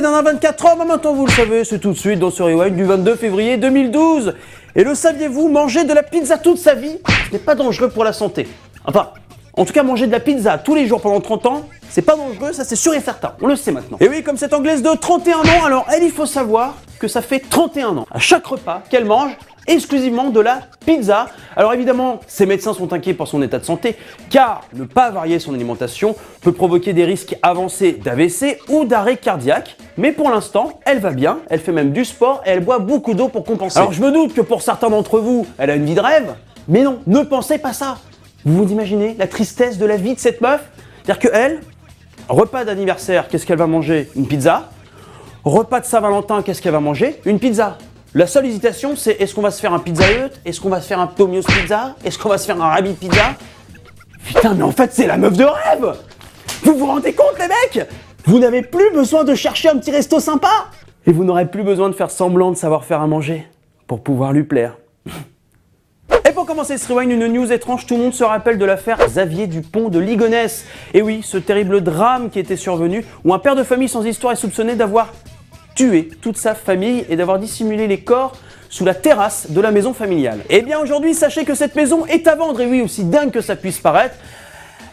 Dans 24 heures, maintenant vous le savez, c'est tout de suite dans ce Rewind du 22 février 2012. Et le saviez-vous, manger de la pizza toute sa vie, ce n'est pas dangereux pour la santé. Enfin, en tout cas manger de la pizza tous les jours pendant 30 ans, c'est pas dangereux, ça c'est sûr et certain, on le sait maintenant. Et oui, comme cette Anglaise de 31 ans, alors elle, il faut savoir que ça fait 31 ans, à chaque repas, qu'elle mange exclusivement de la pizza. Alors évidemment, ses médecins sont inquiets pour son état de santé, car ne pas varier son alimentation peut provoquer des risques avancés d'AVC ou d'arrêt cardiaque. Mais pour l'instant, elle va bien, elle fait même du sport et elle boit beaucoup d'eau pour compenser. Alors je me doute que pour certains d'entre vous, elle a une vie de rêve, mais non, ne pensez pas ça. Vous vous imaginez la tristesse de la vie de cette meuf? C'est-à-dire que elle, repas d'anniversaire, qu'est-ce qu'elle va manger? Une pizza. Repas de Saint-Valentin, qu'est-ce qu'elle va manger? Une pizza. La seule hésitation, c'est est-ce qu'on va se faire un Pizza Hut? Est-ce qu'on va se faire un Domino's Pizza? Est-ce qu'on va se faire un Rabbit Pizza? Putain, mais en fait, c'est la meuf de rêve! Vous vous rendez compte, les mecs? Vous n'avez plus besoin de chercher un petit resto sympa! Et vous n'aurez plus besoin de faire semblant de savoir faire à manger pour pouvoir lui plaire. Et pour commencer ce rewind, une news étrange, tout le monde se rappelle de l'affaire Xavier Dupont de Ligonnès. Et oui, ce terrible drame qui était survenu, où un père de famille sans histoire est soupçonné d'avoir tué toute sa famille et d'avoir dissimulé les corps sous la terrasse de la maison familiale. Et bien aujourd'hui, sachez que cette maison est à vendre, et oui, aussi dingue que ça puisse paraître.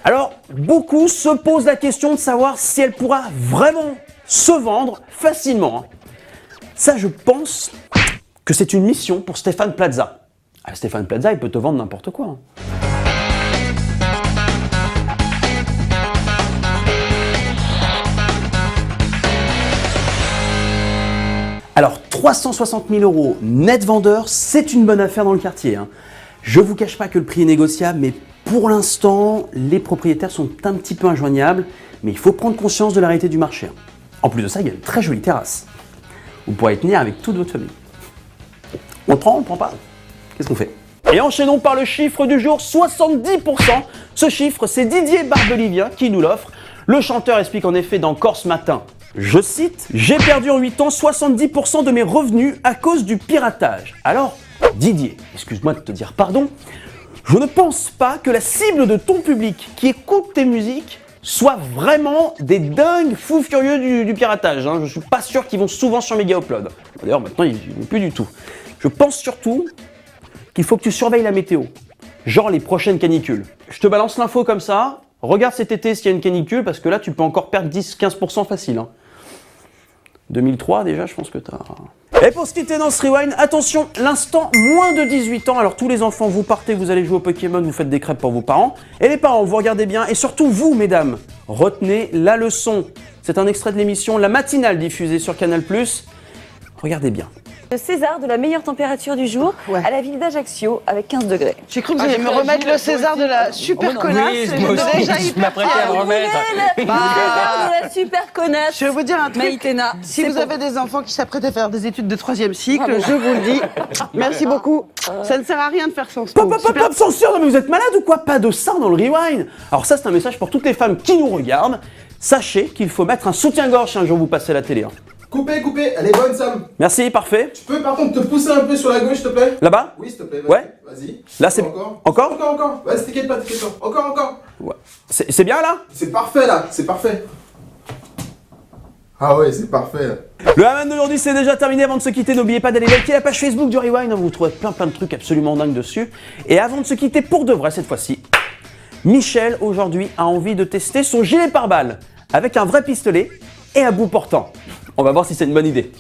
Alors, beaucoup se posent la question de savoir si elle pourra vraiment se vendre facilement. Ça, je pense que c'est une mission pour Stéphane Plaza. Ah, Stéphane Plaza, il peut te vendre n'importe quoi. Alors, 360 000 € net vendeur, c'est une bonne affaire dans le quartier. Je vous cache pas que le prix est négociable, mais pour l'instant, les propriétaires sont un petit peu injoignables, mais il faut prendre conscience de la réalité du marché. En plus de ça, il y a une très jolie terrasse. Vous pourrez y tenir avec toute votre famille. On le prend, on le prend pas? Qu'est-ce qu'on fait? Et enchaînons par le chiffre du jour, 70%. Ce chiffre, c'est Didier Barbelivien qui nous l'offre. Le chanteur explique en effet dans Corse Matin, je cite, « J'ai perdu en 8 ans 70% de mes revenus à cause du piratage. » Alors, Didier, excuse-moi de te dire pardon, je ne pense pas que la cible de ton public qui écoute tes musiques soit vraiment des dingues fous furieux du piratage. Je ne suis pas sûr qu'ils vont souvent sur Mega Upload. D'ailleurs, maintenant, ils n'y vont plus du tout. Je pense surtout qu'il faut que tu surveilles la météo. Genre les prochaines canicules. Je te balance l'info comme ça. Regarde cet été s'il y a une canicule, parce que là, tu peux encore perdre 10-15% facile. 2003, déjà, je pense que t'as... Et pour se quitter dans ce rewind, attention, l'instant moins de 18 ans. Alors tous les enfants, vous partez, vous allez jouer au Pokémon, vous faites des crêpes pour vos parents. Et les parents, vous regardez bien. Et surtout vous, mesdames, retenez la leçon. C'est un extrait de l'émission La Matinale diffusée sur Canal+. Regardez bien. Le César de la meilleure température du jour à la ville d'Ajaccio avec 15 degrés. J'ai cru que vous alliez me remettre le César de la super connasse. Oui, moi aussi, je m'apprêtais à le remettre. Le César de la super connasse. Je vais vous dire un truc. Maïtena. Si vous avez des enfants qui s'apprêtent à faire des études de 3e cycle, je vous le dis. Merci beaucoup. Ça ne sert à rien de faire sans Pop, censure, non mais vous êtes malade ou quoi? Pas de ça dans le rewind. Alors ça, c'est un message pour toutes les femmes qui nous regardent. Sachez qu'il faut mettre un soutien-gorge si un jour vous passez à la télé. Coupé, elle est bonne Sam. Merci, parfait. Tu peux par contre te pousser un peu sur la gauche s'il te plaît? Là-bas? Oui s'il te plaît, Ouais. Vas-y. Là c'est... Encore. Encore? Vas-y, t'inquiète pas. Encore. Ouais. C'est bien là? C'est parfait là, c'est parfait. Ah ouais, c'est parfait là. Le Haman d'aujourd'hui c'est déjà terminé. Avant de se quitter, n'oubliez pas d'aller liker la page Facebook du Rewind. Vous trouvez plein de trucs absolument dingues dessus. Et avant de se quitter pour de vrai cette fois-ci, Michel aujourd'hui a envie de tester son gilet pare-balles avec un vrai pistolet et un bout portant. On va voir si c'est une bonne idée.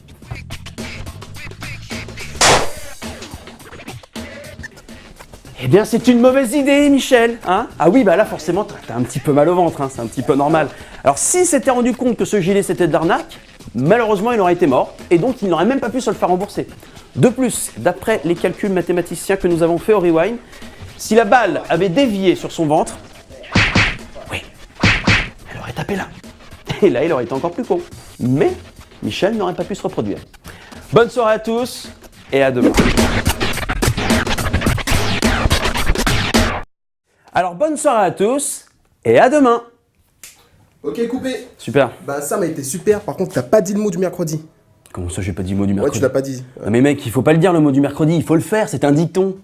Eh bien, c'est une mauvaise idée, Michel. Ah oui, bah là, forcément, t'as un petit peu mal au ventre, c'est un petit peu normal. Alors, s'il s'était rendu compte que ce gilet, c'était de l'arnaque, malheureusement, il aurait été mort, et donc, il n'aurait même pas pu se le faire rembourser. De plus, d'après les calculs mathématiciens que nous avons fait au Rewind, si la balle avait dévié sur son ventre, oui, elle aurait tapé là. Et là, il aurait été encore plus con. Mais Michel n'aurait pas pu se reproduire. Bonne soirée à tous et à demain. Alors, bonne soirée à tous et à demain. Ok, coupé. Super. Bah Sam a été super, par contre t'as pas dit le mot du mercredi. Comment ça, j'ai pas dit le mot du mercredi? Ouais, tu l'as pas dit. Non mais mec, il faut pas le dire le mot du mercredi, il faut le faire, c'est un dicton.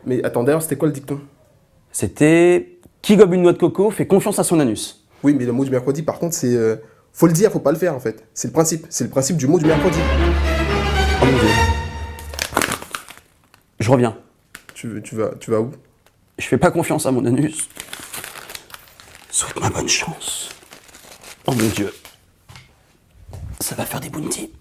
Mais attends, d'ailleurs, c'était quoi le dicton? C'était qui gobe une noix de coco fait confiance à son anus. Oui, mais le mot du mercredi, par contre, c'est Faut le dire, faut pas le faire en fait. C'est le principe du mot du mercredi. Oh mon Dieu. Je reviens. Tu vas où? Je fais pas confiance à mon anus. Souhaite-moi bonne chance. Oh mon Dieu. Ça va faire des bounties.